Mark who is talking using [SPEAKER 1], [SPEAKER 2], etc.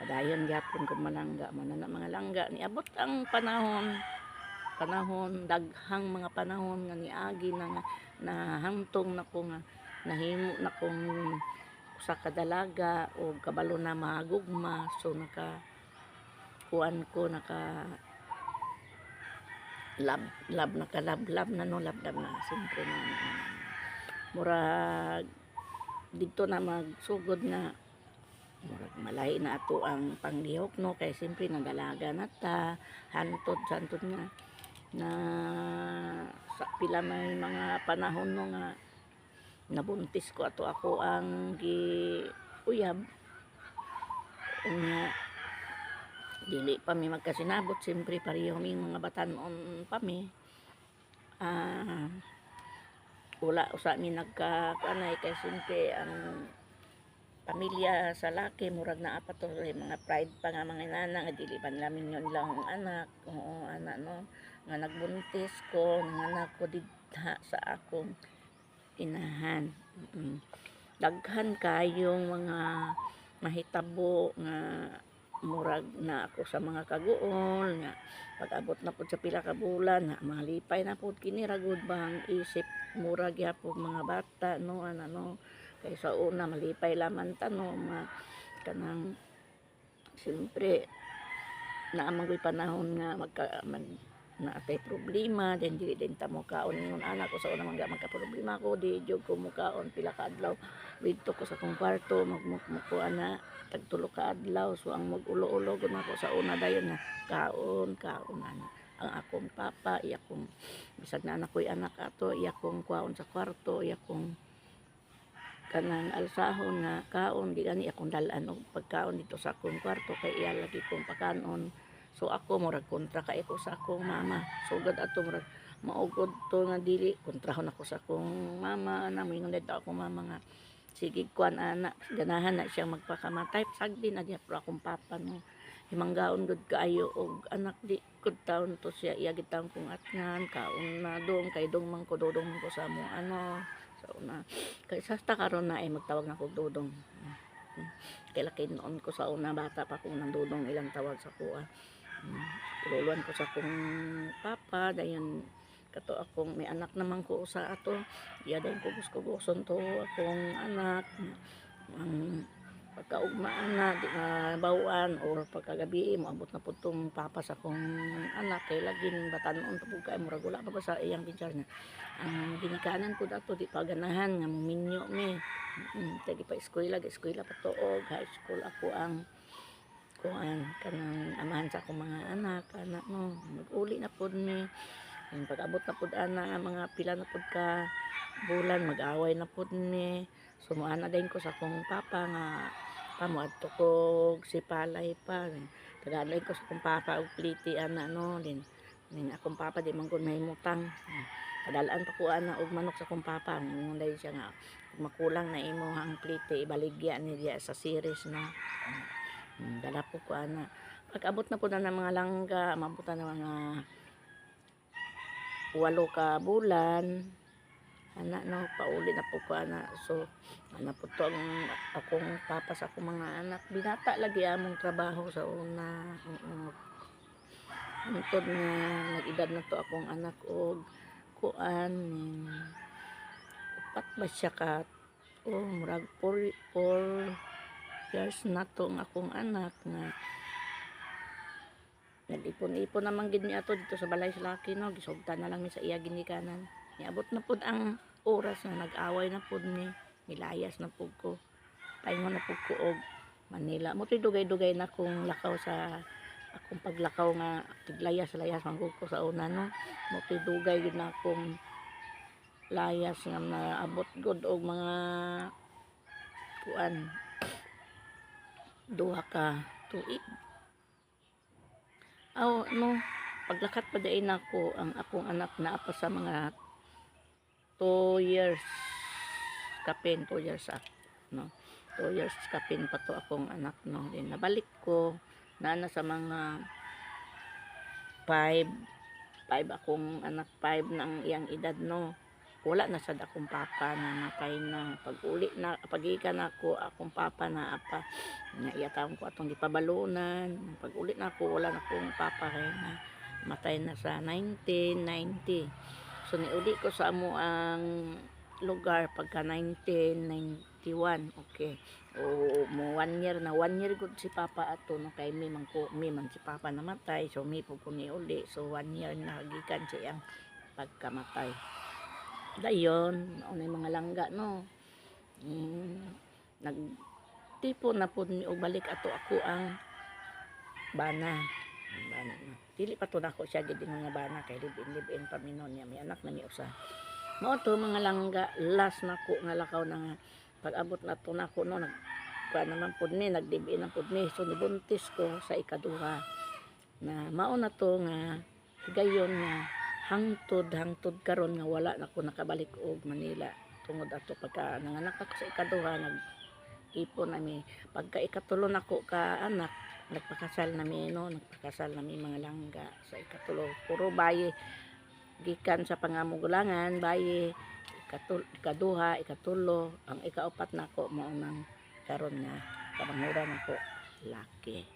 [SPEAKER 1] Padayon gyapon ko malangga man na mga langga niabot ang panahon daghang mga panahon nga niagi na nahangtong na ko nga nahimo na kong usa ka dalaga o kabalo na magugma, so naka kuan ko naka lab na no lab na siyempre na murag dito na magsugod na murag malay na ato ang panglihok no kay siyempre nagalaga na ta hantod nga na sa pila may mga panahon no nga nabuntis ko ato ako ang uyab nga dili pa mi magkasinabot siyempre pareho mi mga batanon pa mi wala usa mi nagkakanay kay siyempre ang pamilya sa laki murag naa pa to mga pride pa nga mga inana nga dili pa namin yon lang anak oo anak no nga nagbuntis ko ng anak ko didha sa akong inahan. Daghan kayong mga mahitabo nga murag na ako sa mga kaguol nga pag-abot na pud sa pila ka bulan na malipay na pud kini ragud bang isip murag gyapon mga bata no ano kay sa una malipay laman ta no kanang siyempre naamang panahon nga naatay problema then dili din ta mo kaon ingon anak ko sa una man magka problema ko di jud ko mo kaon pila ka adlaw dito ko sa kong kwarto magmuko ana tagtulo ka adlaw so ang mag-ulo-ulo gud nako sa una dayon na kaon ana ang akong papa iya kong bisag na anak ko'y anak ato iya kong kuwaon sa kwarto iya kong kanang alsahon nga kaon di gani akong dalan og pagkaon dito sa akong kwarto kay iya lagi kong pakanon. So ako murag kontra kay ko sa akong mama. Sugod ato murag maugod to nga dili kontrahon ako sa akong mama na moingon dito akong mama nga sige kuan ana ganahan na siyang magpakamatay sagdi na diha pro akong papa no. Himanggaon gud kaayo og anak di gud taon to siya iya gitaon kong atngan kaon na dong kay dong man ko dodong man ko sa mo ano so na kay sa karon na ay magtawag na ko dodong. Kay laki noon ko sa una bata pa ko nang dodong ilang tawag sa kuha. Luluan ko sa akong papa dayon kato akong may anak naman ko sa ato iya dayon ko gusto to akong anak ang pagkaugma na di na bawaan or pagkagabi mo abot na pud tong papa sa akong anak kay laging batanon to kay murag wala pa sa iyang pinsar niya ang ginikanan ko dato di pa ganahan nga muminyo mi tagi pa eskwela pa to og high school ako ang kuan kanang amahan sa akong mga anak no mag-uli na pud mi pag-abot na pud ana mga pila na pud ka bulan mag-away na pud mi sumuana din ko sa akong papa nga pamuadto ko si palay pa taganay ko sa akong papa og pliti ana no din akong papa di man gud mahimutang padalaan pa ko ana og manok sa akong papa ingon dayon siya nga makulang na imo ang pliti ibaligya ni diya sa series na dala po ko ana pag-abot na po na ng mga langga mabutan na mga 8 ka bulan ana no pauli na po ko ana so ana po to ang akong papa sa akong mga anak binata lagi among trabaho sa una untod nga nag-edad na to akong anak og kuan upat ba siya ka murag 4 years na to ang akong anak nga nag-ipon-ipon naman gid mi ato dito sa balay sa laki no gisugtan na lang mi sa iya ginikanan niabot na pud ang oras nga nag-away na pud mi milayas na pud ko paingon na pud ko og Manila mo tuy dugay-dugay na kong lakaw sa akong paglakaw nga tiglayas manggug ko sa una no mo tuy dugay gid na akong layas nga naabot gud og mga kuan 2 ka tuig no paglakat pa dayon ako ang akong anak naa pa sa mga 2 years kapin 2 years no 2 years kapin pa to akong anak no din nabalik ko na sa mga 5 akong anak 5 na ang iyang edad no wala na sad akong papa na matay na. Pag-ikan ako akong papa na apa nga iyataon ko atong gipabalunan. Pag-uli na ako wala na akong papa kay na matay na sa 1990. So niuli ko sa amo ang lugar pagka 1991. Okay. O mo 1 year na 1 year gud si papa ato no kay mi man si papa namatay. So mi pud ko niuli. So 1 year na gikan siyang pagkamatay. Dayon, unay mga langga no. Nagtipo na pud mi og balik ato ako ang bana. Bana na. Dili pa to nako siya gid nga bana kay live-in pa minon niya. May anak na mi usa. Mao to mga langga last nako nga lakaw na nga pag-abot na to nako no naman pud ni nag-live-in na pud mi. So nibuntis ko sa ikaduha. Na mao na to nga gayon nga hangtod karon nga wala na ko nakabalik og Manila tungod ato pagka nanganak ako sa ikaduha nag-ipon nami pagka ikatulo nako ka anak nagpakasal nami no nagpakasal nami mga langga sa ikatulo puro bayi gikan sa pangamugulangan bayi ikaduha ikatulo ang ikaapat nako mao nang karon nga kabanguran nako laki.